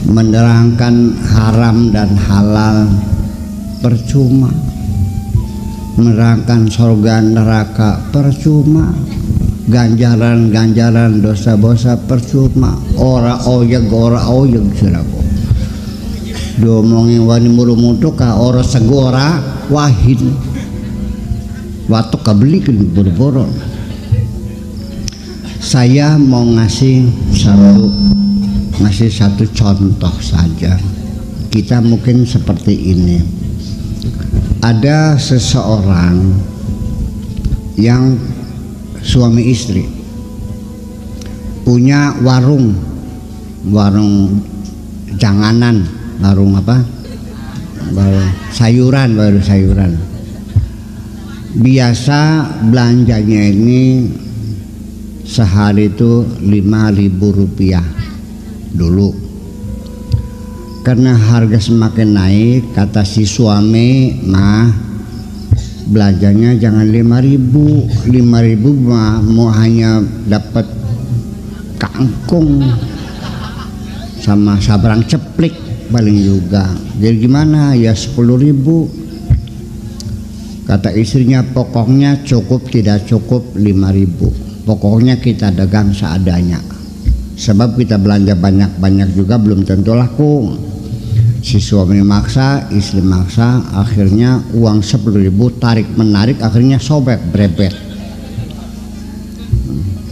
menerangkan haram dan halal percuma, menerangkan surga neraka percuma, ganjaran dosa-dosa percuma, ora oyeg sirago diomongin wani murumutu ka ora segora wahid watuk kabelikin buru-buru. Saya mau ngasih satu contoh saja. Kita mungkin seperti ini. Ada seseorang yang suami istri punya warung janganan, warung apa? Sayuran. Biasa belanjanya ini sehari itu 5.000 rupiah dulu. Karena harga semakin naik, kata si suami, mah belanjanya jangan 5.000 mah mau hanya dapat kangkung sama sabrang ceplik paling juga. Jadi gimana ya 10.000. Kata istrinya, pokoknya cukup tidak cukup 5.000. Pokoknya kita dagang seadanya. Sebab kita belanja banyak-banyak juga belum tentu laku. Si suami maksa, istri maksa, akhirnya uang 10.000 tarik menarik, akhirnya sobek brebet.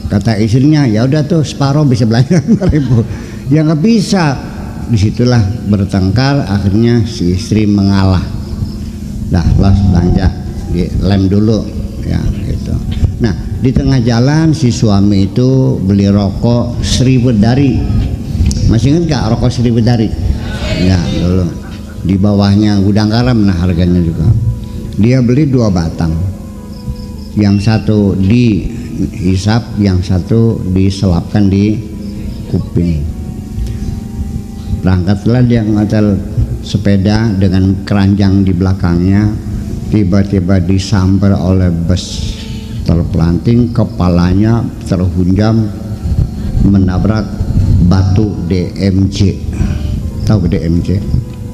Kata istrinya, ya udah tuh separuh bisa belanja 5.000. Ya nggak bisa. Disitulah bertengkar, akhirnya si istri mengalah. Dah los belanja, lem dulu ya gitu. Nah, di tengah jalan si suami itu beli rokok Sri Wedari. Masih ingat gak rokok Sri Wedari? Ya dulu. Di bawahnya gudang garam, nah harganya juga. Dia beli 2 batang. Yang satu dihisap, yang satu diselapkan di kuping. Berangkatlah dia ngatel sepeda dengan keranjang di belakangnya. Tiba-tiba disambar oleh bus terpelanting, kepalanya terhunjam menabrak batu DMJ. Tahu DMJ?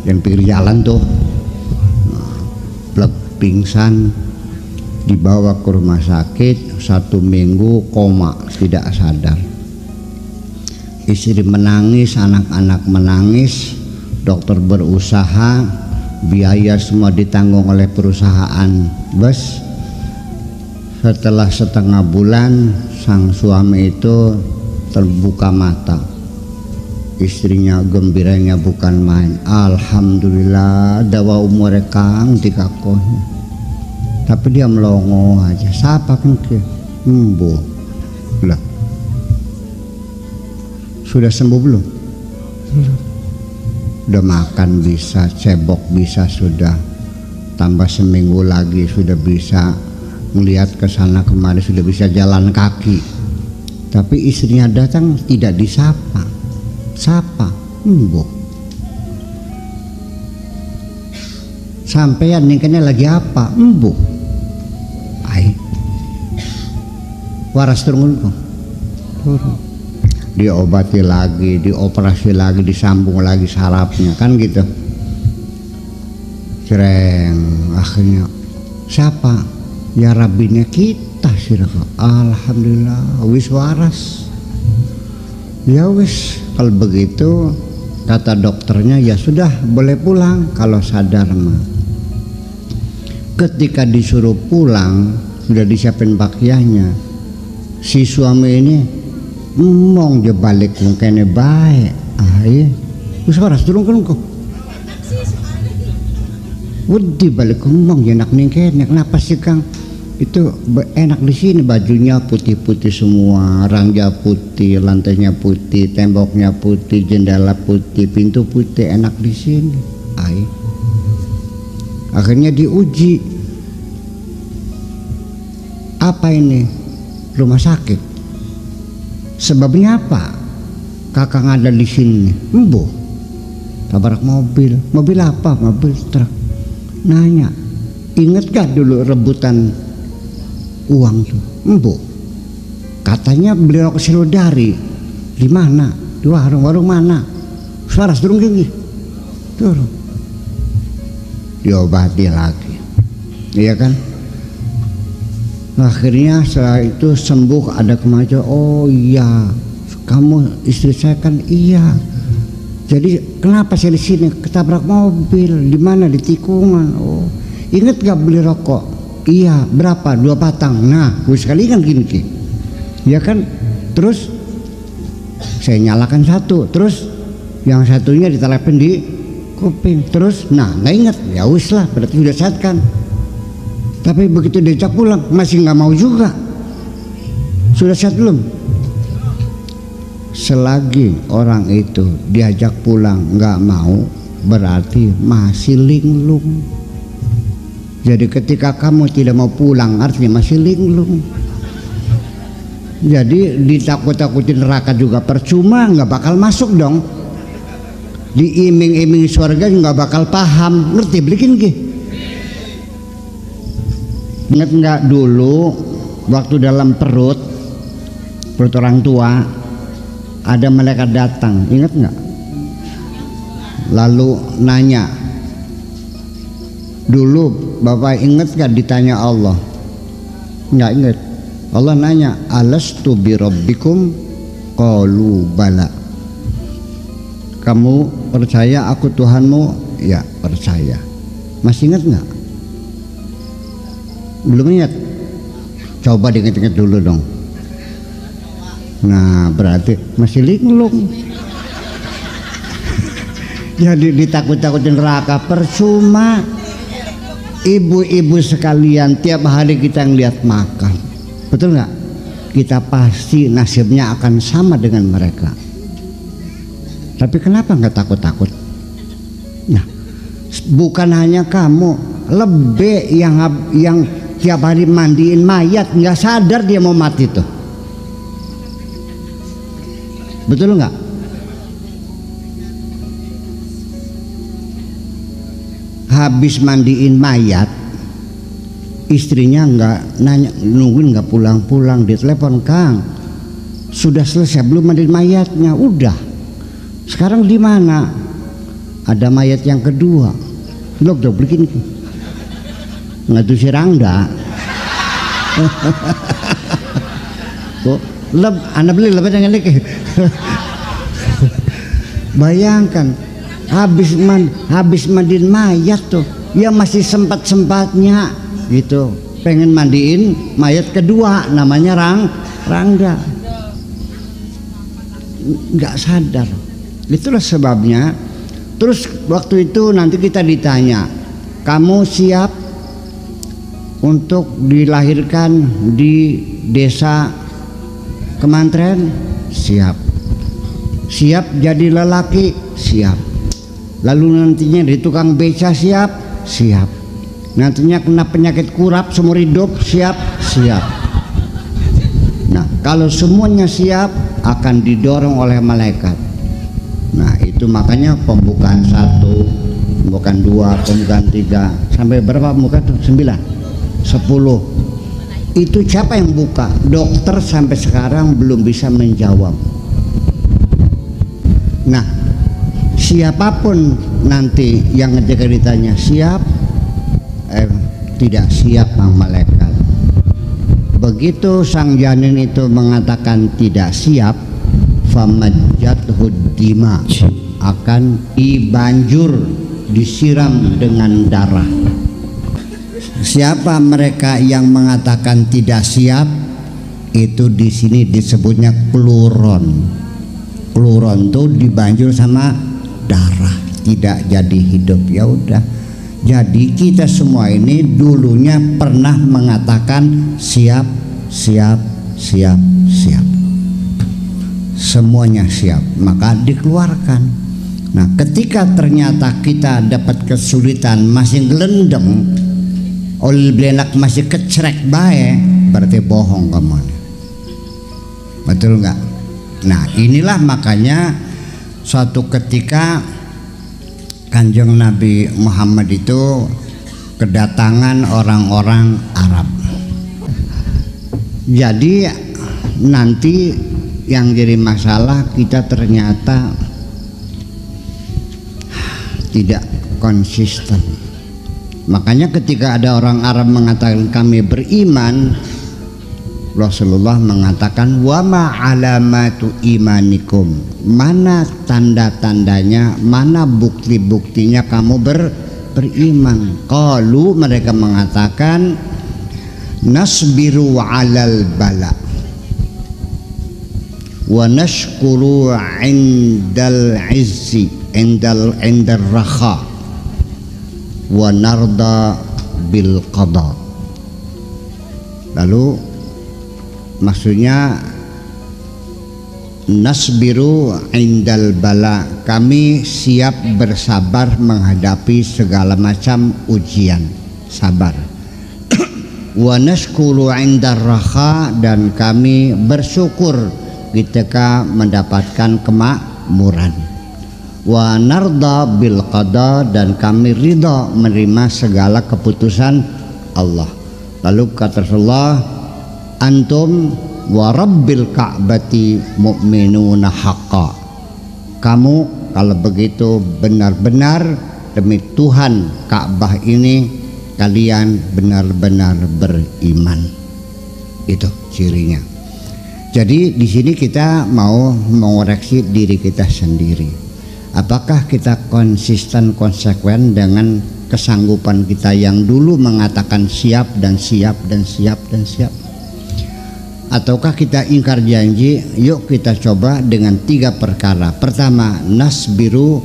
Yang pinggir jalan tuh. Plek pingsan, dibawa ke rumah sakit 1 minggu koma, tidak sadar. Istri menangis, anak-anak menangis, dokter berusaha, biaya semua ditanggung oleh perusahaan bus. Setelah setengah bulan sang suami itu terbuka mata. Istrinya gembiranya bukan main. Alhamdulillah dawa umur kang dikakohnya. Tapi dia melongo aja. Siapa kan ke? Mbo. Lah. Sudah sembuh belum? Udah makan bisa, cebok bisa sudah. Tambah seminggu lagi sudah bisa melihat ke sana kemari, sudah bisa jalan kaki. Tapi istrinya datang tidak disapa. Sapa? Mbo. Sampean nikahnya lagi apa? Mbo. Ai. Waras turun kok. Turun. Diobati lagi, dioperasi lagi, disambung lagi sarafnya, kan gitu. Cereng, akhirnya siapa? Ya rabinya kita sih. Alhamdulillah wis waras. Ya wis, kalau begitu kata dokternya ya sudah boleh pulang kalau sadar mah. Ketika disuruh pulang sudah disiapin pakaiannya, si suami ini mong je balik kene baik. Iya wis waras turun kok. Wedi balik ngomong ya enak nih kene. Kenapa sih Kang? Itu enak di sini, bajunya putih-putih semua, rangga putih, lantainya putih, temboknya putih, jendela putih, pintu putih, enak di sini. Ai. Akhirnya diuji. Apa ini? Rumah sakit. Sebabnya apa? Kakak ada di sini. Embo. Tabrak mobil. Mobil apa? Mobil truk. Nanya, inget gak dulu rebutan uang tuh? Embo. Katanya beli rokok Silodari. Di mana? Di warung mana? suara turun gini, turun, diobati lagi, iya kan? Akhirnya setelah itu sembuh, ada kemajuan. Oh iya, kamu istri saya kan, iya. Jadi kenapa saya di sini? Ketabrak mobil. Di mana? Di tikungan. Oh, ingat gak beli rokok? Iya. Berapa? 2 batang. Nah, gue sekali kan gini, ya kan? Terus saya nyalakan satu, terus yang satunya ditelepon di kuping. Terus, nah nggak ingat. Ya wis lah, berarti sudah sehat kan? Tapi begitu diajak pulang masih nggak mau juga. Sudah sehat belum? Selagi orang itu diajak pulang nggak mau, berarti masih linglung. Jadi ketika kamu tidak mau pulang, artinya masih linglung. Jadi ditakut-takutin neraka juga percuma, nggak bakal masuk dong. Diiming-iming surga nggak bakal paham, ngerti belikin gih. Ingat nggak dulu waktu dalam perut orang tua ada malaikat datang, ingat nggak? Lalu nanya, dulu bapak ingat nggak ditanya Allah? Nggak ingat. Allah nanya, alastu bi rabbikum? Qalu bala. Kamu percaya aku Tuhanmu? Ya percaya. Masih ingat nggak? Belum ingat? Coba diingat-ingat dulu dong. Nah berarti masih linglung. Jadi ditakut-takutin neraka percuma. Ibu-ibu sekalian, tiap hari kita ngeliat makan, betul nggak? Kita pasti nasibnya akan sama dengan mereka. Tapi kenapa nggak takut-takut? Nah, bukan hanya kamu, lebih yang tiap hari mandiin mayat nggak sadar dia mau mati tuh, betul nggak? Habis mandiin mayat, istrinya nggak nanya, nungguin nggak pulang-pulang, ditelepon, Kang sudah selesai belum mandiin mayatnya? Udah. Sekarang di mana? Ada mayat yang kedua. Lo udah bikin nggak tuh si Rangda. Kok anak beli lebih dengan lagi. Bayangkan habis mandiin mayat tuh, ya masih sempat-sempatnya gitu pengen mandiin mayat kedua, namanya Rangda. Nggak sadar. Itulah sebabnya. Terus waktu itu nanti kita ditanya, kamu siap untuk dilahirkan di desa Kemantren? Siap. Siap jadi lelaki? Siap. Lalu nantinya di tukang beca? Siap. Siap. Nantinya kena penyakit kurap seumur hidup? Siap. Siap. Nah kalau semuanya siap, akan didorong oleh malaikat. Nah itu makanya pembukaan 1, pembukaan 2, pembukaan 3 sampai berapa pembukaan? 9, 10. Itu siapa yang buka? Dokter sampai sekarang belum bisa menjawab. Nah siapapun nanti yang ketika ditanya siap, tidak siap sang malaikat. Begitu sang janin itu mengatakan tidak siap, famajjathu dima, akan dibanjur disiram dengan darah. Siapa mereka yang mengatakan tidak siap? Itu di sini disebutnya kluron. Kluron tuh dibanjur sama darah, tidak jadi hidup. Ya udah. Jadi kita semua ini dulunya pernah mengatakan siap, siap, siap, siap. Semuanya siap, maka dikeluarkan. Nah, ketika ternyata kita dapat kesulitan, masih gelendeng, oleh belenak masih kecrek bae, berarti bohong kamu. Betul nggak? Nah, inilah makanya suatu ketika Kanjeng Nabi Muhammad itu kedatangan orang-orang Arab. Jadi nanti yang jadi masalah kita ternyata tidak konsisten. Makanya ketika ada orang Arab mengatakan kami beriman, Rasulullah mengatakan wa ma alamatu imanikum, mana tanda-tandanya, mana bukti-buktinya kamu beriman. Qalu, mereka mengatakan nasbiru alal bala wa nashkuru indal izzi indal rakha wa narda bil qada. Lalu maksudnya nasbiru indal bala, kami siap bersabar menghadapi segala macam ujian, sabar. Wa nashkuru indar rakha, dan kami bersyukur ketika mendapatkan kemakmuran. Wa narda bil qada, dan kami ridha menerima segala keputusan Allah. Lalu kata Rasulullah, antum wa rabbil ka'bati mu'minuna haqqa, kamu kalau begitu benar-benar demi Tuhan Ka'bah ini kalian benar-benar beriman. Itu cirinya. Jadi di sini kita mau mengoreksi diri kita sendiri. Apakah kita konsisten, konsekuen dengan kesanggupan kita yang dulu mengatakan siap dan siap dan siap dan siap? Ataukah kita ingkar janji? Yuk kita coba dengan 3 perkara. Pertama, nasbiru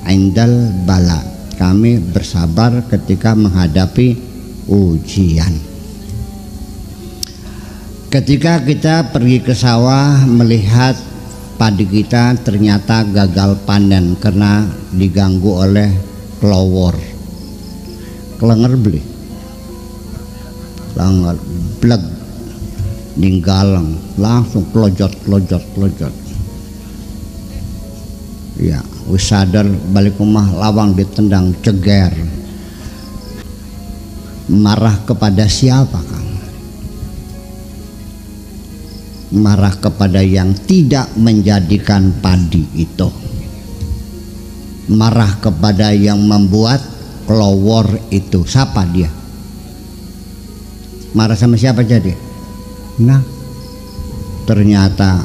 indal bala, kami bersabar ketika menghadapi ujian. Ketika kita pergi ke sawah melihat padi kita ternyata gagal panen karena diganggu oleh kelowor, kelenger beli, kelenger bleg, ninggalang, langsung kelojot. Ya, wis sadar balik rumah lawang ditendang ceger. Marah kepada siapa, Kang? Marah kepada yang tidak menjadikan padi itu. Marah kepada yang membuat kelowor itu. Siapa dia? Marah sama siapa jadi? Nah, ternyata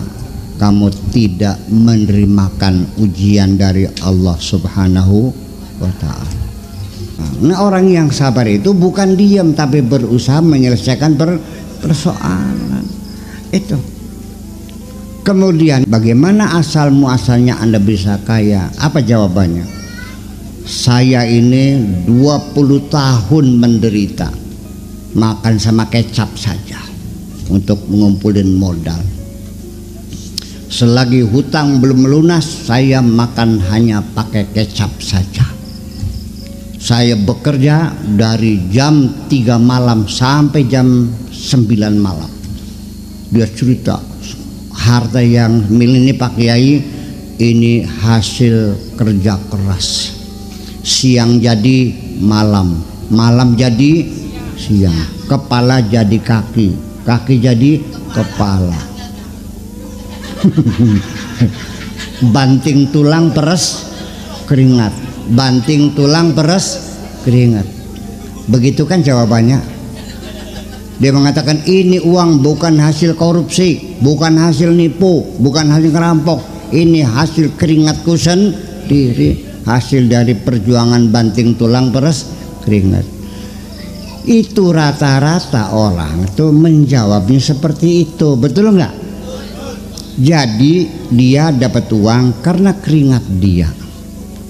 kamu tidak menerimakan ujian dari Allah Subhanahu wa ta'ala. Nah, orang yang sabar itu bukan diam tapi berusaha menyelesaikan persoalan itu. Kemudian bagaimana asal muasalnya Anda bisa kaya? Apa jawabannya? Saya ini 20 tahun menderita, makan sama kecap saja untuk mengumpulin modal. Selagi hutang belum melunas, saya makan hanya pakai kecap saja. Saya bekerja dari jam 3 malam sampai jam 9 malam. Dia cerita, harta yang milik ini Pak Kiai ini hasil kerja keras. Siang jadi malam, malam jadi siang, kepala jadi kaki, kaki jadi kepala. Banting tulang peres keringat, banting tulang peres keringat. Begitu kan jawabannya. Dia mengatakan ini uang bukan hasil korupsi, bukan hasil nipu, bukan hasil ngerampok, ini hasil keringatku sendiri, hasil dari perjuangan banting tulang peres keringat. Itu rata-rata orang itu menjawabnya seperti itu, betul nggak? Jadi dia dapat uang karena keringat dia.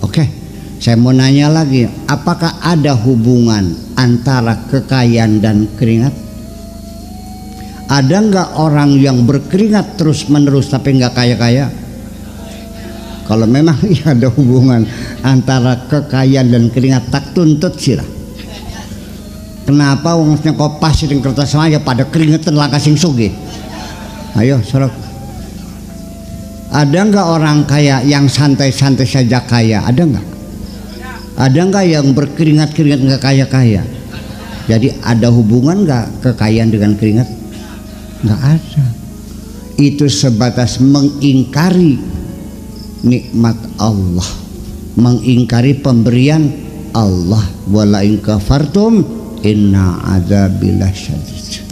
Oke, saya mau nanya lagi, apakah ada hubungan antara kekayaan dan keringat? Ada nggak orang yang berkeringat terus menerus tapi nggak kaya-kaya? Kalau memang ya ada hubungan antara kekayaan dan keringat, tak tuntut sirah. Kenapa wongnya kopas sing kertas saya pada keringetan langkah sing sugih? Ayo sorok. Ada nggak orang kaya yang santai-santai saja kaya? Ada nggak? Ada nggak yang berkeringat-keringat nggak kaya-kaya? Jadi ada hubungan nggak kekayaan dengan keringat? Nggak ada. Itu sebatas mengingkari nikmat Allah. mengingkari pemberian Allah. Wala in kafartum inna adzabi lasyadid.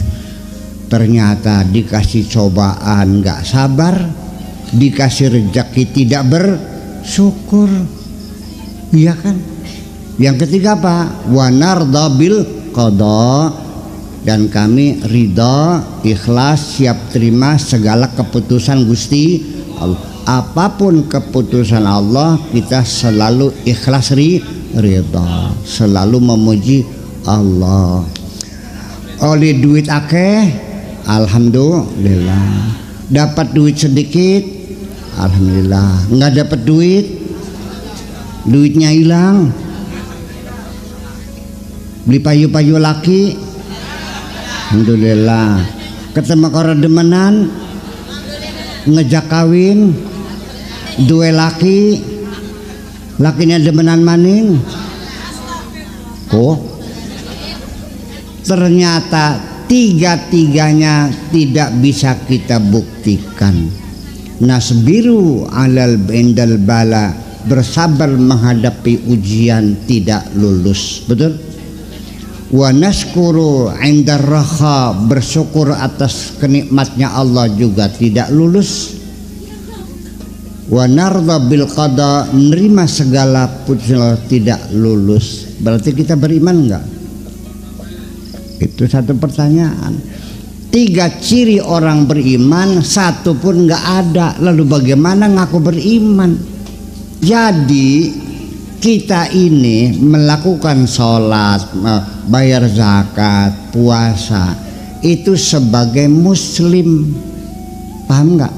Ternyata dikasih cobaan nggak sabar, dikasih rezeki tidak bersyukur, iya kan? Yang ketiga apa? Wa narda bil qada, dan kami ridha, ikhlas, siap terima segala keputusan Gusti Allah. Apapun keputusan Allah, kita selalu ikhlas ridha, selalu memuji Allah. Oleh duit akeh, alhamdulillah. Dapat duit sedikit, alhamdulillah. Nggak dapat duit, duitnya hilang. Beli payu-payu laki, alhamdulillah. Ketemu orang demenan, ngejak kawin, dua laki, lakinya demenan maning. Kok ternyata tiga-tiganya tidak bisa kita buktikan. Nasbiru alal bendal bala, bersabar menghadapi ujian tidak lulus, betul? Wa nashkuru indar raha, bersyukur atas kenikmatnya Allah juga tidak lulus. Wa narda bil qada, menerima segala putusan tidak lulus. Berarti kita beriman enggak? Itu satu pertanyaan. Tiga ciri orang beriman, satu pun enggak ada. Lalu bagaimana ngaku beriman? Jadi kita ini melakukan sholat, bayar zakat, puasa, itu sebagai muslim, paham nggak?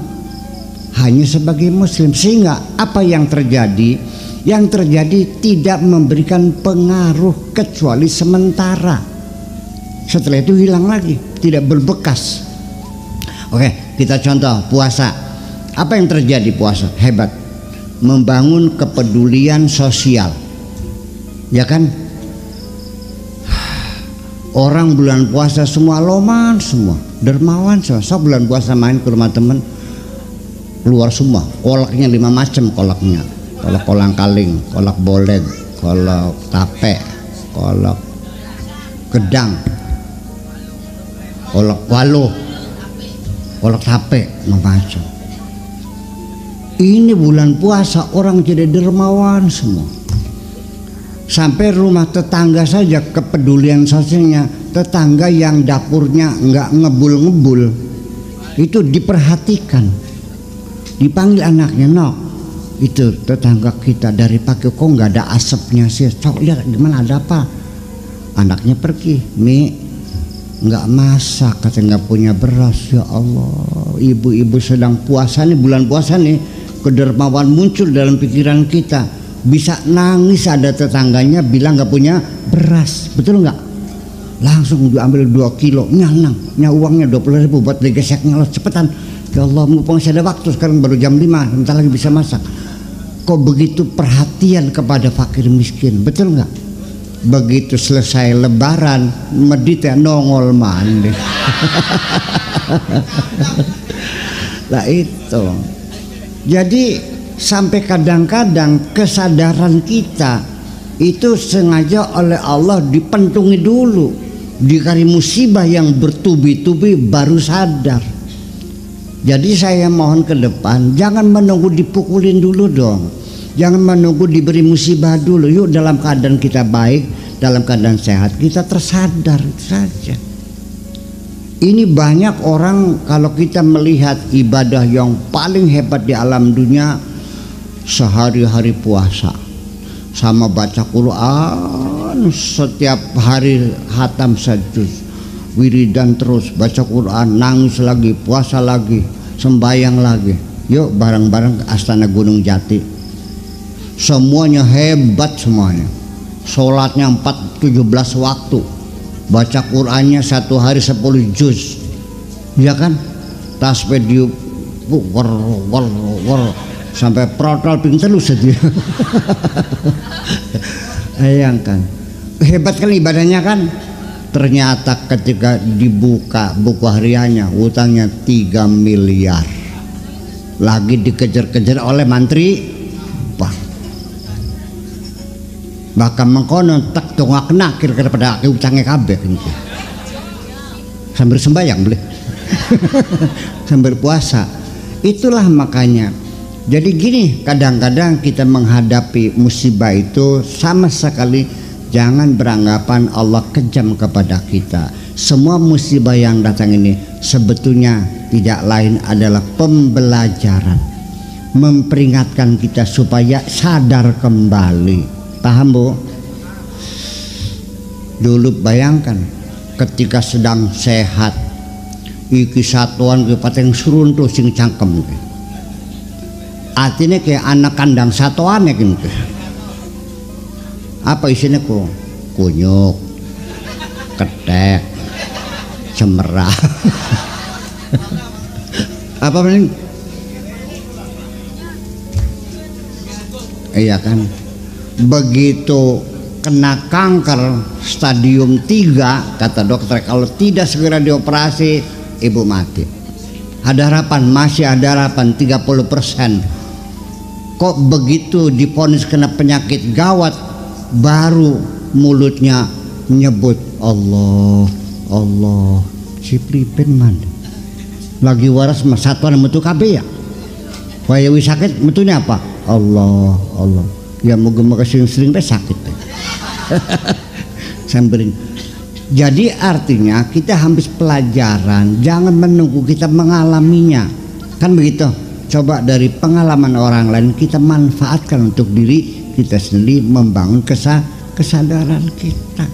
Hanya sebagai muslim, sehingga apa yang terjadi? Yang terjadi tidak memberikan pengaruh kecuali sementara. Setelah itu hilang lagi, tidak berbekas. Oke, kita contoh puasa. Apa yang terjadi puasa? Hebat. Membangun kepedulian sosial, ya kan? Orang bulan puasa semua loman, semua dermawan, semua. So bulan puasa main ke rumah temen, keluar semua. Kolaknya 5 macam kolaknya. Kolak kolang kaling, kolak bolet, kolak tape, kolak gedang, kolak waluh, kolak tape, macam. Ini bulan puasa orang jadi dermawan semua. Sampai rumah tetangga saja kepedulian sosialnya, tetangga yang dapurnya nggak ngebul-ngebul itu diperhatikan, dipanggil anaknya, no itu tetangga kita dari pagi kok nggak ada asapnya sih, cok lihat gimana ada apa. Anaknya pergi, Mi nggak masak, kata nggak punya beras. Ya Allah, ibu-ibu sedang puasa nih, bulan puasa nih. Kedermawan muncul dalam pikiran kita, bisa nangis ada tetangganya bilang nggak punya beras, betul nggak? Langsung diambil 2 kilo, nya uangnya 20.000 buat digeseknya, lo cepetan. Ya Allah, mumpung saya ada waktu, sekarang baru jam 5, bentar lagi bisa masak. Kok begitu perhatian kepada fakir miskin, betul nggak? Begitu selesai lebaran, meditnya nongol mandi. Lah itu. Jadi sampai kadang-kadang kesadaran kita itu sengaja oleh Allah dipentungi dulu, dikasih musibah yang bertubi-tubi baru sadar. Jadi saya mohon ke depan jangan menunggu dipukulin dulu dong, jangan menunggu diberi musibah dulu. Yuk dalam keadaan kita baik, dalam keadaan sehat kita tersadar, itu saja. Ini banyak orang, kalau kita melihat ibadah yang paling hebat di alam dunia, sehari-hari puasa sama baca Quran, setiap hari hatam sajus, wiridan terus, baca Quran, nangis lagi, puasa lagi, sembayang lagi. Yuk bareng-bareng ke Astana Gunung Jati. Semuanya hebat semuanya. Sholatnya 17 waktu, baca Qurannya 1 hari 10 juz, ya kan? Tasbih di war sampai protol pinter lu saja. Bayangkan, hebat kan ibadahnya kan? Ternyata ketika dibuka buku hariannya, utangnya 3 miliar, lagi dikejar-kejar oleh mantri bank. bahkan mengkonon tak tongak nakir kepada aku utangnya kabeh gitu. Sambil sembahyang boleh. Sambil puasa. Itulah makanya. Jadi gini, kadang-kadang kita menghadapi musibah itu sama sekali jangan beranggapan Allah kejam kepada kita. Semua musibah yang datang ini sebetulnya tidak lain adalah pembelajaran, memperingatkan kita supaya sadar kembali. Paham Bu? Dulu bayangkan ketika sedang sehat, iki satuan ke pateng seruntuh sing cangkem ke. Artinya kayak anak kandang satuan ya gitu. Apa isinya kok? Kunyuk, ketek, cemerah. Apa paling? Iya kan. Begitu kena kanker stadium 3, kata dokter kalau tidak segera dioperasi ibu mati. Ada harapan, masih ada harapan 30%. Kok begitu divonis kena penyakit gawat baru mulutnya nyebut Allah, Allah. Si pripen man lagi waras mas satuan metu kabeh ya. Waya wis sakit metunya apa? Allah, Allah. Ya moga-moga sering-sering sakit. Samperin. Jadi artinya kita habis pelajaran, jangan menunggu kita mengalaminya. Kan begitu. Coba dari pengalaman orang lain kita manfaatkan untuk diri kita sendiri, membangun kesadaran kita.